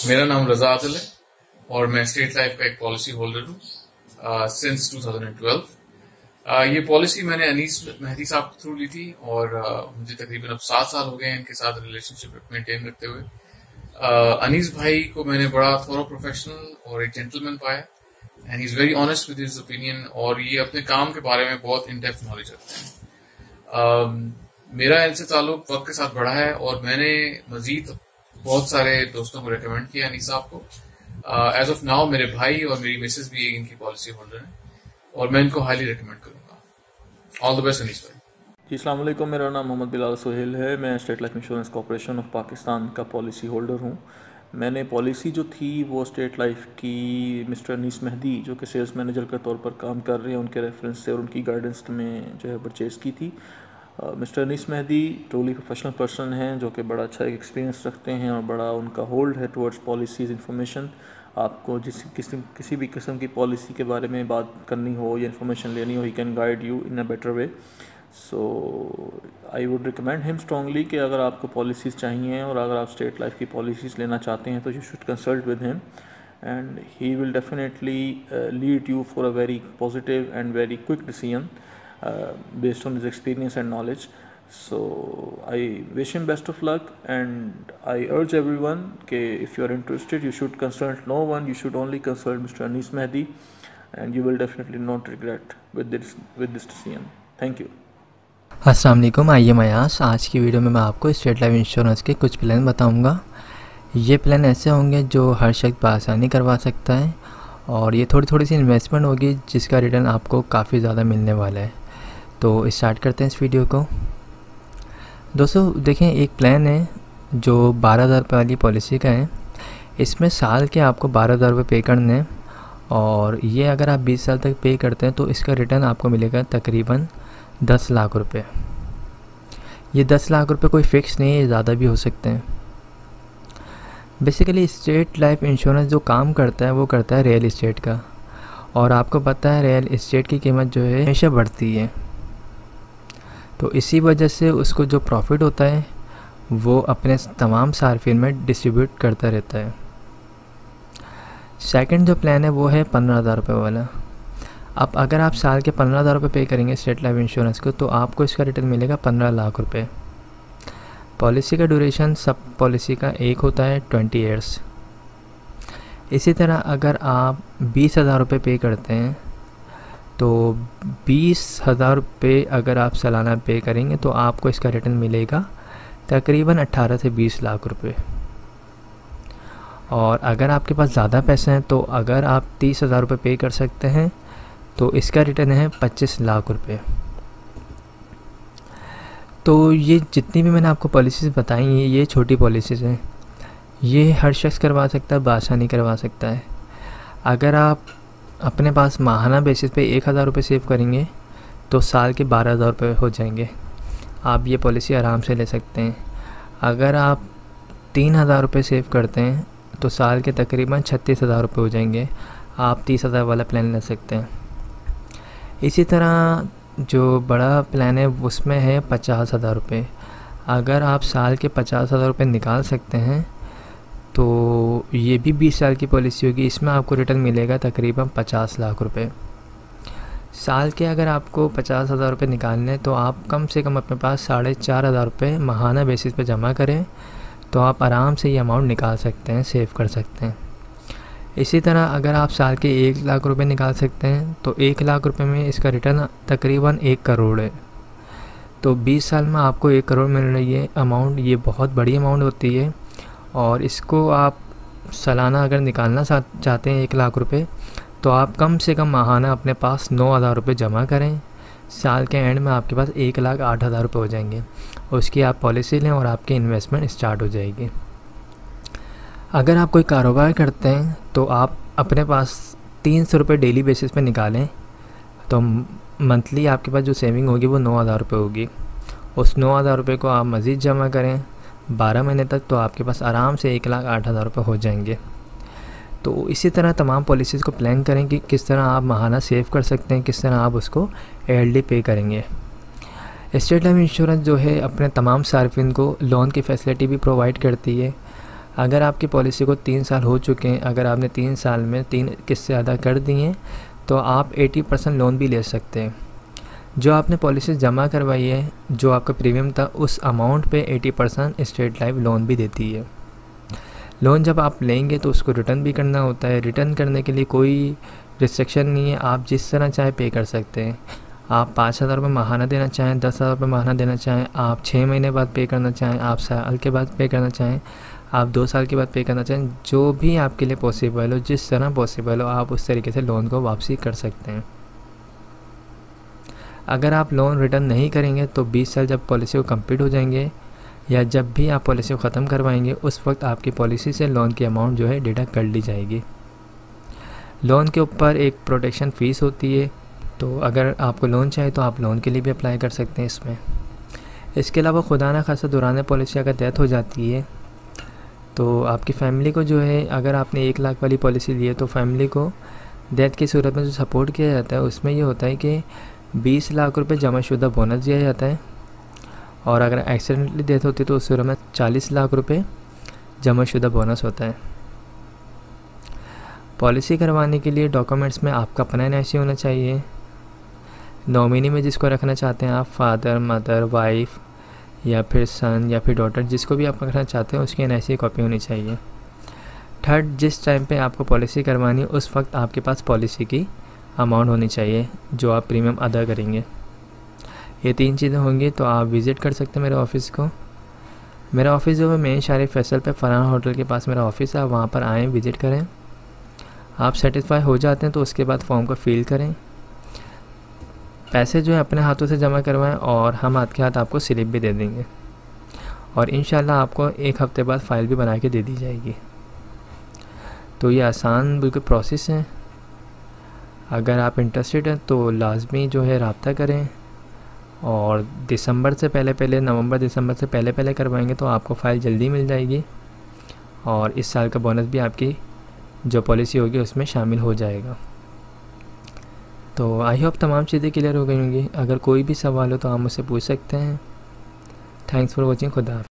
मेरा नाम रजा आदिल है और मैं स्टेट लाइफ का एक पॉलिसी होल्डर हूँ सिंस 2012। ये पॉलिसी मैंने अनीस मेहदी साहब के थ्रू ली थी और मुझे तकरीबन अब 7 साल हो गए हैं इनके साथ रिलेशनशिप मेंटेन करते हुए। अनीस भाई को मैंने बड़ा थोरो प्रोफेशनल और एक जेंटलमैन पाया and he is very honest with his opinion और ये अपने काम के बारे में बहुत इन डेप्थ नॉलेज रखते हैं। मेरा इनसे ताल्लुक वक्त के साथ बढ़ा है और मैंने मजीद बहुत सारे दोस्तों को रेकमेंड किया अनीस साहब को। एज ऑफ नाउ मेरे भाई और मेरी मिसेस भी इनकी पॉलिसी होल्डर हैं और मैं इनको हाईली रिकमेंड करूंगा। ऑल द बेस्ट अनीस भाई। जी अस्सलाम वालेकुम, मेरा नाम मोहम्मद बिलाल सोहेल है। मैं state life insurance corporation of Pakistan का पॉलिसी होल्डर हूँ। मैंने पॉलिसी जो थी वो स्टेट लाइफ की मिस्टर अनीस मेहदी जो कि सेल्स मैनेजर के तौर पर काम कर रहे हैं उनके रेफरेंस से और उनकी गाइडेंस में जो है परचेज़ की थी। Mister Anees Mehdi truly professional person हैं जो कि बड़ा अच्छा एक्सपीरियंस रखते हैं और बड़ा उनका होल्ड है टुवर्ड्स पॉलिसीज़ इन्फॉर्मेशन। आपको किसी भी किस्म की पॉलिसी के बारे में बात करनी हो या इन्फॉर्मेशन लेनी हो, he can guide you in a better way. So I would recommend him strongly कि अगर आपको पॉलिसीज़ चाहिए और अगर आप स्टेट लाइफ की पॉलिसीज़ लेना चाहते हैं तो you should consult with him and he will definitely lead you for a very positive and very quick decision based on his experience and knowledge. So I wish him best of luck and I urge everyone that if you are interested you should consult no one, you should only consult Mr. Anis Mehdi and you will definitely not regret with this decision. Thank you. अस्सलाम वालेकुम, आइए मयास। आज की video में मैं आपको state life insurance के कुछ प्लान बताऊंगा। ये प्लान ऐसे होंगे जो हर शख्स बआसानी करवा सकता है और ये थोड़ी सी इन्वेस्टमेंट होगी जिसका रिटर्न आपको काफ़ी ज़्यादा मिलने वाला है। तो स्टार्ट करते हैं इस वीडियो को। दोस्तों देखें, एक प्लान है जो 12,000 रुपये वाली पॉलिसी का है। इसमें साल के आपको 12,000 रुपये पे करने हैं और ये अगर आप 20 साल तक पे करते हैं तो इसका रिटर्न आपको मिलेगा तकरीबन 10 लाख रुपये। ये 10 लाख रुपये कोई फ़िक्स नहीं है, ज़्यादा भी हो सकते हैं। बेसिकली स्टेट लाइफ इंश्योरेंस जो काम करता है वो करता है रियल इस्टेट का और आपको पता है रियल इस्टेट की कीमत जो है हमेशा बढ़ती है, तो इसी वजह से उसको जो प्रॉफिट होता है वो अपने तमाम सार्फिन में डिस्ट्रीब्यूट करता रहता है। सेकंड जो प्लान है वो है 15,000 रुपये वाला। अब अगर आप साल के 15,000 रुपये पे करेंगे स्टेट लाइफ इंश्योरेंस को तो आपको इसका रिटर्न मिलेगा 15 लाख रुपये। पॉलिसी का ड्यूरेशन सब पॉलिसी का एक होता है 20 ईयर्स। इसी तरह अगर आप 20,000 रुपये पे करते हैं तो 20,000 रुपये अगर आप सालाना पे करेंगे तो आपको इसका रिटर्न मिलेगा तकरीबन 18 से 20 लाख रुपये। और अगर आपके पास ज़्यादा पैसे हैं तो अगर आप 30,000 रुपये पे कर सकते हैं तो इसका रिटर्न है 25 लाख रुपये। तो ये जितनी भी मैंने आपको पॉलिसीज़ बताई हैं ये छोटी पॉलिसीज़ हैं, ये हर शख्स करवा सकता है, बआसानी करवा सकता है। अगर आप अपने पास माहाना बेसिस पे 1,000 रुपये सेव करेंगे तो साल के 12,000 रुपये हो जाएंगे। आप ये पॉलिसी आराम से ले सकते हैं। अगर आप 3,000 रुपये सेव करते हैं तो साल के तकरीबन 36,000 रुपये हो जाएंगे। आप 30,000 वाला प्लान ले सकते हैं। इसी तरह जो बड़ा प्लान है उसमें है 50,000 रुपये। अगर आप साल के 50,000 रुपये निकाल सकते हैं तो ये भी 20 साल की पॉलिसी होगी। इसमें आपको रिटर्न मिलेगा तकरीबन 50 लाख रुपए। साल के अगर आपको 50,000 रुपये निकालने हैं तो आप कम से कम अपने पास 4,500 रुपये माहाना बेसिस पे जमा करें तो आप आराम से ये अमाउंट निकाल सकते हैं, सेव कर सकते हैं। इसी तरह अगर आप साल के 1 लाख रुपये निकाल सकते हैं तो 1 लाख रुपये में इसका रिटर्न तकरीबन 1 करोड़ है। तो 20 साल में आपको 1 करोड़ मिल रही है अमाउंट। ये बहुत बड़ी अमाउंट होती है और इसको आप सालाना अगर निकालना चाहते हैं 1 लाख रुपये तो आप कम से कम माहाना अपने पास 9,000 रुपये जमा करें। साल के एंड में आपके पास 1,08,000 रुपये हो जाएंगे। उसकी आप पॉलिसी लें और आपकी इन्वेस्टमेंट स्टार्ट हो जाएगी। अगर आप कोई कारोबार करते हैं तो आप अपने पास 300 रुपये डेली बेसिस पे निकालें तो मंथली आपके पास जो सेविंग होगी वो 9,000 रुपये होगी। उस 9,000 रुपये को आप मज़ीद जमा करें 12 महीने तक तो आपके पास आराम से 1,08,000 रुपये हो जाएंगे। तो इसी तरह तमाम पॉलिसीज़ को प्लान करें कि किस तरह आप माहाना सेव कर सकते हैं, किस तरह आप उसको ईयरली पे करेंगे। स्टेट लाइफ इंश्योरेंस जो है अपने तमाम सार्फिन को लोन की फैसिलिटी भी प्रोवाइड करती है। अगर आपकी पॉलिसी को 3 साल हो चुके हैं, अगर आपने 3 साल में 3 किस्त ज़्यादा कर दी हैं, तो आप 80% लोन भी ले सकते हैं। जो आपने पॉलिसी जमा करवाई है, जो आपका प्रीमियम था, उस अमाउंट पे 80% स्टेट लाइफ लोन भी देती है। लोन जब आप लेंगे तो उसको रिटर्न भी करना होता है। रिटर्न करने के लिए कोई रिस्ट्रिक्शन नहीं है, आप जिस तरह चाहे पे कर सकते हैं। आप 5,000 रुपये माहाना देना चाहें, 10,000 रुपये माहाना देना चाहें, आप 6 महीने बाद पे करना चाहें, आप साल के बाद पे करना चाहें, आप 2 साल के बाद पे करना चाहें, जो भी आपके लिए पॉसिबल हो, जिस तरह पॉसिबल हो, आप उस तरीके से लोन को वापसी कर सकते हैं। अगर आप लोन रिटर्न नहीं करेंगे तो 20 साल जब पॉलिसी को कंप्लीट हो जाएंगे या जब भी आप पॉलिसी को ख़त्म करवाएंगे, उस वक्त आपकी पॉलिसी से लोन की अमाउंट जो है डिडक्ट कर ली जाएगी। लोन के ऊपर एक प्रोटेक्शन फ़ीस होती है, तो अगर आपको लोन चाहिए तो आप लोन के लिए भी अप्लाई कर सकते हैं इसमें। इसके अलावा खुदा ना खासा दौरान पॉलिसी अगर डेथ हो जाती है तो आपकी फ़ैमिली को जो है, अगर आपने 1 लाख वाली पॉलिसी ली है तो फैमिली को डेथ की सूरत में जो सपोर्ट किया जाता है उसमें ये होता है कि 20 लाख रुपए जमाशुदा बोनस दिया जाता है, और अगर एक्सीडेंटली डेथ होती है तो उस सूरत में 40 लाख रुपए जमाशुदा बोनस होता है। पॉलिसी करवाने के लिए डॉक्यूमेंट्स में आपका अपना NIC होना चाहिए। नॉमिनी में जिसको रखना चाहते हैं आप, फादर, मदर, वाइफ या फिर सन या फिर डॉटर, जिसको भी आप रखना चाहते हैं उसकी NIC कॉपी होनी चाहिए। थर्ड, जिस टाइम पे आपको पॉलिसी करवानी है उस वक्त आपके पास पॉलिसी की अमाउंट होनी चाहिए जो आप प्रीमियम अदा करेंगे। ये 3 चीज़ें होंगी तो आप विज़िट कर सकते हैं मेरे ऑफ़िस को। मेरा ऑफ़िस जो है मेन शारिफ फैसल पे फरहान होटल के पास मेरा ऑफ़िस है, आप वहाँ पर आएँ, विज़िट करें। आप सेटिस्फाई हो जाते हैं तो उसके बाद फॉर्म को फिल करें। पैसे जो है अपने हाथों से जमा करवाएं और हम हाथ के हाथ आपको स्लिप भी दे देंगे, और इंशाल्लाह आपको 1 हफ़्ते बाद फ़ाइल भी बना के दे दी जाएगी। तो ये आसान बिल्कुल प्रोसेस है। अगर आप इंटरेस्टेड हैं तो लाजमी जो है रब्ता करें, और दिसंबर से पहले नवंबर दिसंबर से पहले करवाएंगे तो आपको फ़ाइल जल्दी मिल जाएगी, और इस साल का बोनस भी आपकी जो पॉलिसी होगी उसमें शामिल हो जाएगा। तो आई होप तमाम चीज़ें क्लियर हो गई होंगी। अगर कोई भी सवाल हो तो आप मुझसे पूछ सकते हैं। Thanks for watching. खुदा हाफ़िज़।